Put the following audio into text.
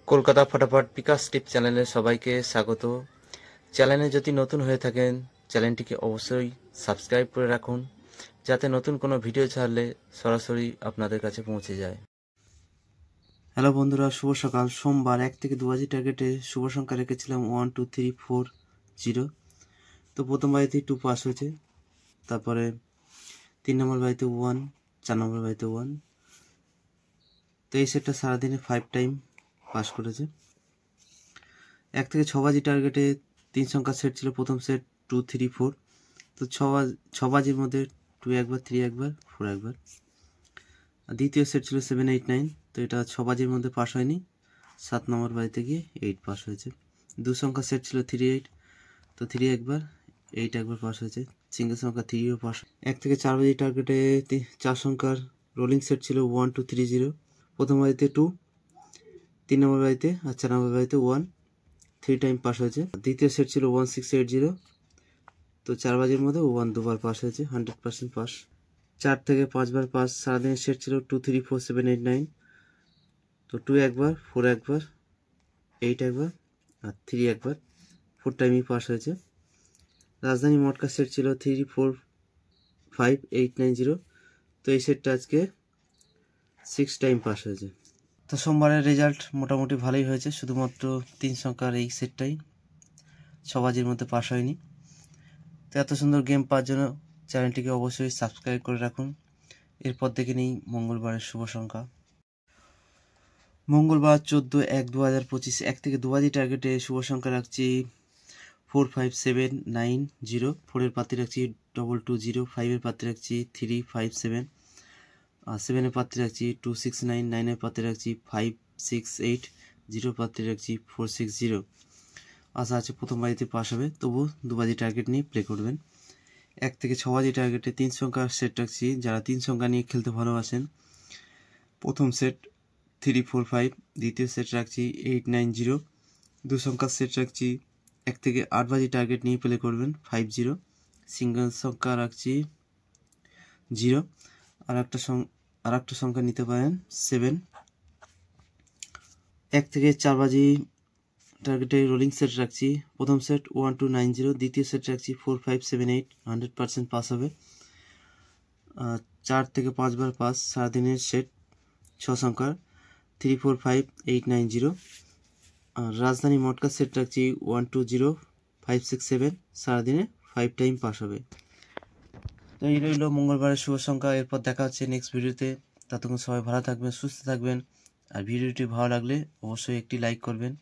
কলকাতা ফটাফট বিকাশ টিপ চ্যানেলে সবাইকে স্বাগত। চ্যানেলে যদি নতুন হয়ে থাকেন চ্যানেলটিকে অবশ্যই সাবস্ক্রাইব করে রাখুন, যাতে নতুন কোনো ভিডিও ছাড়লে সরাসরি আপনাদের কাছে পৌঁছে যায়। হ্যালো বন্ধুরা, শুভ সকাল। সোমবার 1 থেকে 2 বাজি টার্গেটে শুভ সংখ্যা রেখেছিলাম 1 2 3 4 0। তো প্রথম বাড়িতে 2 পাস হয়েছে, তারপরে 3 নম্বর বাড়িতে 1, 4 নম্বর বাড়িতে 1। তো এই সেটটা সারাদিনে 5 টাইম পাস করেছে। 1 থেকে 6 বাজি টার্গেটে 3 সংখ্যার সেট ছিল। প্রথম সেট 2 3 4। তো 6 বাজির মধ্যে 2 একবার, 3 একবার, 4 একবার। আর দ্বিতীয় সেট ছিল 7 8 9। তো এটা 6 বাজির মধ্যে পাস হয়নি, 7 নম্বর বাড়িতে গিয়ে 8 পাস হয়েছে। 2 সংখ্যার সেট ছিল 3 8। তো 3 একবার, 8 একবার পাস হয়েছে। সিঙ্গেল সংখ্যা 3ও পাস। 1 থেকে 4 বাজি টার্গেটে 4 সংখ্যার রোলিং সেট ছিল 1 2 3 0। প্রথম বাড়িতে 2, 3 নম্বর বাড়িতে আর 4 নম্বর বাড়িতে 1, 3 টাইম পাস হয়েছে। দ্বিতীয় সেট ছিল 1 6 8 0। তো 4 বাজির মধ্যে 1 দুবার পাস হয়েছে, 100% পাস। 4 থেকে 5 বার পাস। সারাদিনের সেট ছিল 2 3 4 7 8 9। তো 2 একবার, 4 একবার, 8 একবার আর 3 একবার, 4 টাইমই পাস হয়েছে। রাজধানী মটকা সেট ছিল 3 4 5 8 9 0। তো এই সেটটা আজকে 6 টাইম পাস হয়েছে। তো সোমবারের রেজাল্ট মোটামুটি ভালোই হয়েছে, শুধুমাত্র 3 সংখ্যার এই সেটটাই 6 বাজির মধ্যে পাস হয়নি। তো এত সুন্দর গেম পাওয়ার জন্য চ্যানেলটিকে অবশ্যই সাবস্ক্রাইব করে রাখুন। এরপর দেখে নিই মঙ্গলবারের শুভ সংখ্যা। মঙ্গলবার 14/1/2025 1 থেকে 2 বাজি টার্গেটে শুভ সংখ্যা রাখছি 4 5 7 9 0। 4 এর পাত্রে রাখছি 2 2 0। 5 এর পাত্রে রাখছি 3 5 7। 7 এর পাত্রে রাখছি 2 6 9। 9 এর পাত্রে রাখছি 5 6 8। 0 পাত্রে রাখছি 4 6 0। আশা আছে প্রথম বাজিতে পাস হবে, তবু 2 বাজি টার্গেট নিয়ে প্লে করবেন। 1 থেকে 6 বাজি টার্গেটে 3 সংখ্যার সেট রাখছি। যারা 3 সংখ্যা নিয়ে খেলতে ভালোবাসেন, প্রথম সেট 3 4 5। দ্বিতীয় সেট রাখছি 8 9 0। 2 সংখ্যার সেট রাখছি 1 থেকে 8 বাজি টার্গেট নিয়ে প্লে করবেন 5 0। সিঙ্গেল সংখ্যা রাখছি 0। আর একটা সংখ্যা নিতে পারেন 7। 1 থেকে 4 বাজি টার্গেটে রোলিং সেট রাখছি। প্রথম সেট 1 2 9 0। দ্বিতীয় সেট রাখছি 4 5 7 8। 100% পাস হবে। 4 থেকে 5 বার পাস। সারাদিনের সেট 6 সংখ্যার 3 4 5 8 9 0। আর রাজধানী মটকা সেট রাখছি 1 2 0 5 6 7। সারাদিনে 5 টাইম পাস হবে। তো এই রইল মঙ্গলবারের শুভ সংখ্যা। এরপর দেখা হচ্ছে নেক্সট ভিডিওতে। ততক্ষণ সবাই ভালো থাকবেন, সুস্থ থাকবেন। আর ভিডিওটি ভালো লাগলে অবশ্যই একটি লাইক করবেন।